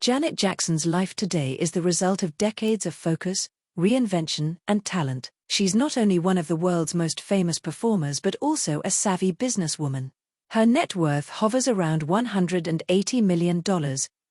Janet Jackson's life today is the result of decades of focus, reinvention, and talent. She's not only one of the world's most famous performers but also a savvy businesswoman. Her net worth hovers around $180 million,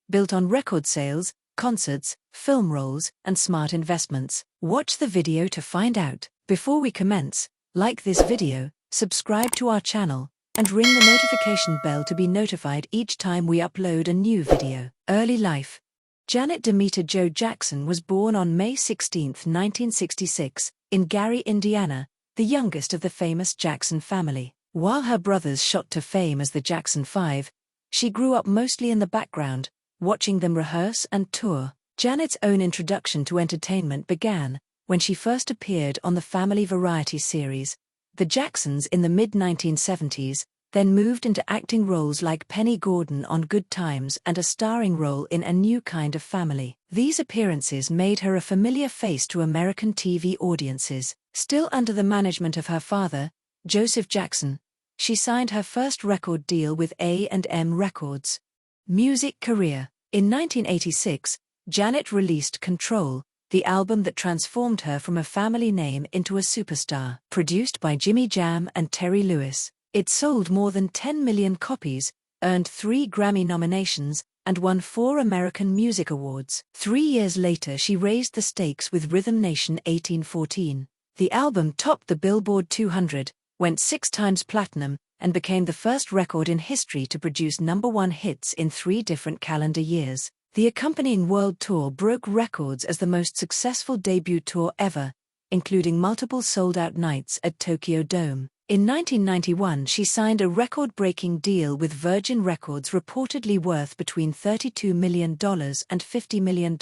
built on record sales, concerts, film roles, and smart investments. Watch the video to find out. Before we commence, like this video, subscribe to our channel, and ring the notification bell to be notified each time we upload a new video. Early life. Janet Demeter Jo Jackson was born on May 16, 1966, in Gary, Indiana, the youngest of the famous Jackson family. While her brothers shot to fame as the Jackson 5, she grew up mostly in the background, watching them rehearse and tour. Janet's own introduction to entertainment began when she first appeared on the family variety series, The Jacksons, in the mid-1970s, then moved into acting roles like Penny Gordon on Good Times and a starring role in A New Kind of Family. These appearances made her a familiar face to American TV audiences. Still under the management of her father, Joseph Jackson, she signed her first record deal with A&M Records. Music career. In 1986, Janet released Control, the album that transformed her from a family name into a superstar. Produced by Jimmy Jam and Terry Lewis, it sold more than 10 million copies, earned 3 Grammy nominations, and won 4 American Music Awards. 3 years later she raised the stakes with Rhythm Nation 1814. The album topped the Billboard 200, went 6 times platinum, and became the first record in history to produce #1 hits in 3 different calendar years. The accompanying world tour broke records as the most successful debut tour ever, including multiple sold-out nights at Tokyo Dome. In 1991 she signed a record-breaking deal with Virgin Records, reportedly worth between $32 million and $50 million,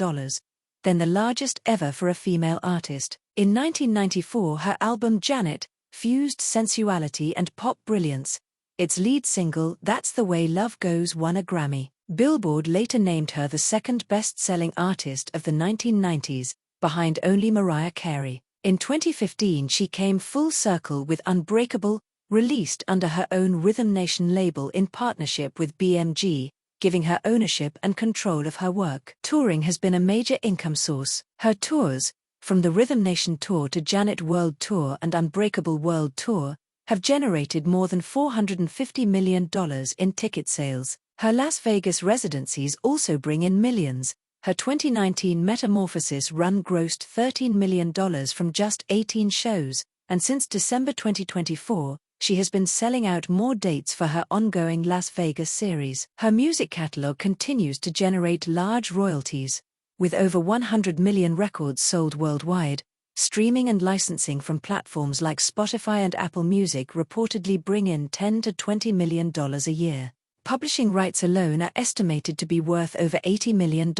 then the largest ever for a female artist. In 1994 her album Janet fused sensuality and pop brilliance. Its lead single, That's the Way Love Goes, won a Grammy. Billboard later named her the second best-selling artist of the 1990s, behind only Mariah Carey. In 2015 she came full circle with Unbreakable, released under her own Rhythm Nation label in partnership with BMG, giving her ownership and control of her work. Touring has been a major income source. Her tours, from the Rhythm Nation Tour to Janet World Tour and Unbreakable World Tour, have generated more than $450 million in ticket sales. Her Las Vegas residencies also bring in millions. Her 2019 Metamorphosis run grossed $13 million from just 18 shows, and since December 2024, she has been selling out more dates for her ongoing Las Vegas series. Her music catalog continues to generate large royalties. With over 100 million records sold worldwide, streaming and licensing from platforms like Spotify and Apple Music reportedly bring in $10 to $20 million a year. Publishing rights alone are estimated to be worth over $80 million.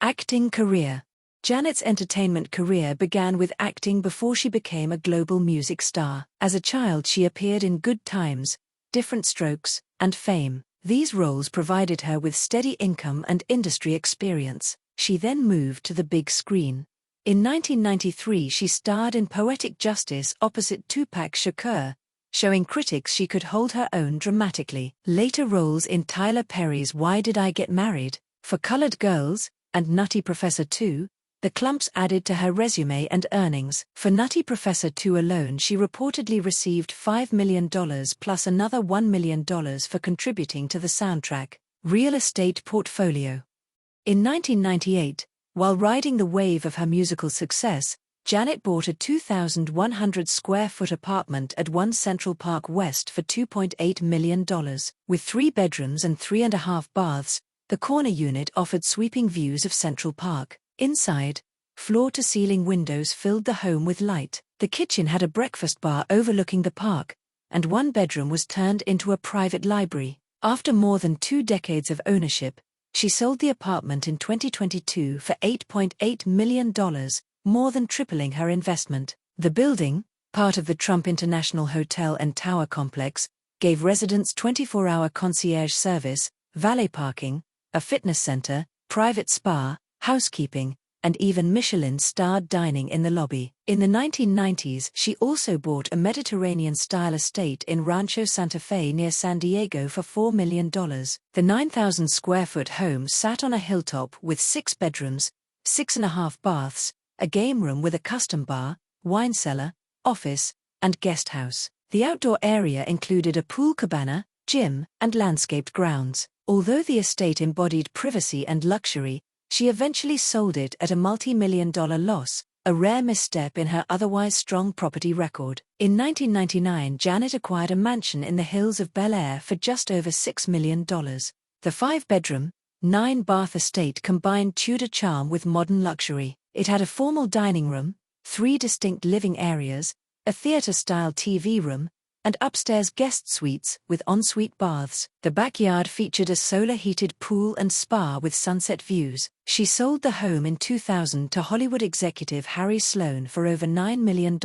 Acting career. Janet's entertainment career began with acting before she became a global music star. As a child she appeared in Good Times, Different Strokes, and Fame. These roles provided her with steady income and industry experience. She then moved to the big screen. In 1993 she starred in Poetic Justice opposite Tupac Shakur, showing critics she could hold her own dramatically. Later roles in Tyler Perry's Why Did I Get Married, For Colored Girls, and Nutty Professor 2, the Klumps added to her resume and earnings. For Nutty Professor 2 alone she reportedly received $5 million plus another $1 million for contributing to the soundtrack. Real estate portfolio. In 1998, while riding the wave of her musical success, Janet bought a 2,100-square-foot apartment at 1 Central Park West for $2.8 million. With 3 bedrooms and 3.5 baths, the corner unit offered sweeping views of Central Park. Inside, floor-to-ceiling windows filled the home with light. The kitchen had a breakfast bar overlooking the park, and 1 bedroom was turned into a private library. After more than 2 decades of ownership, she sold the apartment in 2022 for $8.8 million, more than tripling her investment. The building, part of the Trump International Hotel and Tower Complex, gave residents 24-hour concierge service, valet parking, a fitness center, private spa, housekeeping, and even Michelin-starred dining in the lobby. In the 1990s, she also bought a Mediterranean-style estate in Rancho Santa Fe near San Diego for $4 million. The 9,000-square-foot home sat on a hilltop with 6 bedrooms, 6.5 baths, a game room with a custom bar, wine cellar, office, and guest house. The outdoor area included a pool cabana, gym, and landscaped grounds. Although the estate embodied privacy and luxury, she eventually sold it at a multi-million-dollar loss, a rare misstep in her otherwise strong property record. In 1999, Janet acquired a mansion in the hills of Bel Air for just over $6 million. The 5-bedroom, 9-bath estate combined Tudor charm with modern luxury. It had a formal dining room, 3 distinct living areas, a theater-style TV room, and upstairs guest suites with ensuite baths. The backyard featured a solar-heated pool and spa with sunset views. She sold the home in 2000 to Hollywood executive Harry Sloan for over $9 million,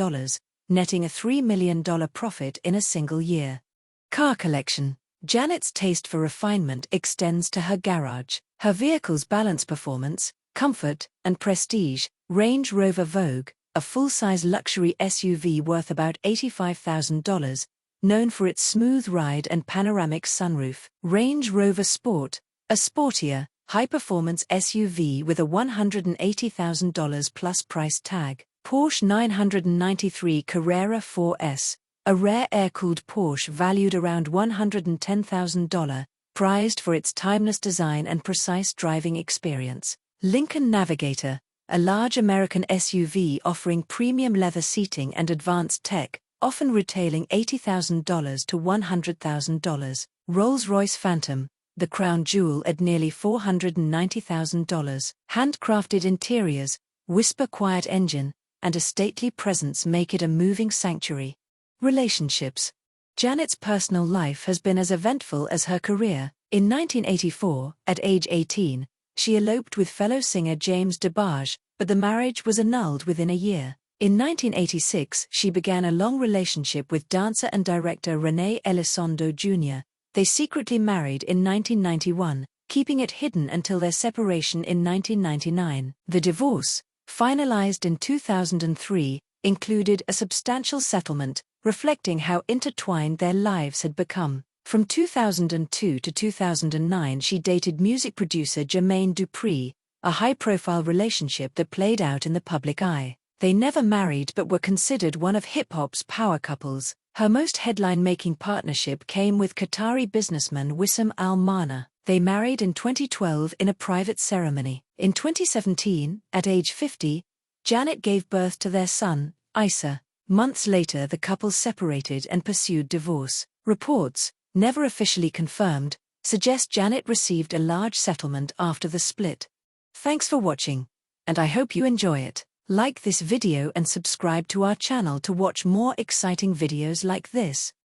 netting a $3 million profit in a single year. Car collection. Janet's taste for refinement extends to her garage. Her vehicles balance performance, comfort, and prestige. Range Rover Vogue, a full-size luxury SUV worth about $85,000, known for its smooth ride and panoramic sunroof. Range Rover Sport, a sportier, high-performance SUV with a $180,000 plus price tag. Porsche 993 Carrera 4S, a rare air-cooled Porsche valued around $110,000, prized for its timeless design and precise driving experience. Lincoln Navigator, a large American SUV offering premium leather seating and advanced tech, often retailing $80,000 to $100,000. Rolls-Royce Phantom, the crown jewel at nearly $490,000. Handcrafted interiors, whisper-quiet engine, and a stately presence make it a moving sanctuary. Relationships. Janet's personal life has been as eventful as her career. In 1984, at age 18, she eloped with fellow singer James DeBarge, but the marriage was annulled within a year. In 1986, she began a long relationship with dancer and director René Elizondo Jr. They secretly married in 1991, keeping it hidden until their separation in 1999. The divorce, finalized in 2003, included a substantial settlement, reflecting how intertwined their lives had become. From 2002 to 2009, she dated music producer Jermaine Dupri, a high-profile relationship that played out in the public eye. They never married but were considered one of hip-hop's power couples. Her most headline-making partnership came with Qatari businessman Wissam Al Mana. They married in 2012 in a private ceremony. In 2017, at age 50, Janet gave birth to their son, Issa. Months later, the couple separated and pursued divorce. Reports, never officially confirmed, suggest Janet received a large settlement after the split. Thanks for watching, and I hope you enjoy it. Like this video and subscribe to our channel to watch more exciting videos like this.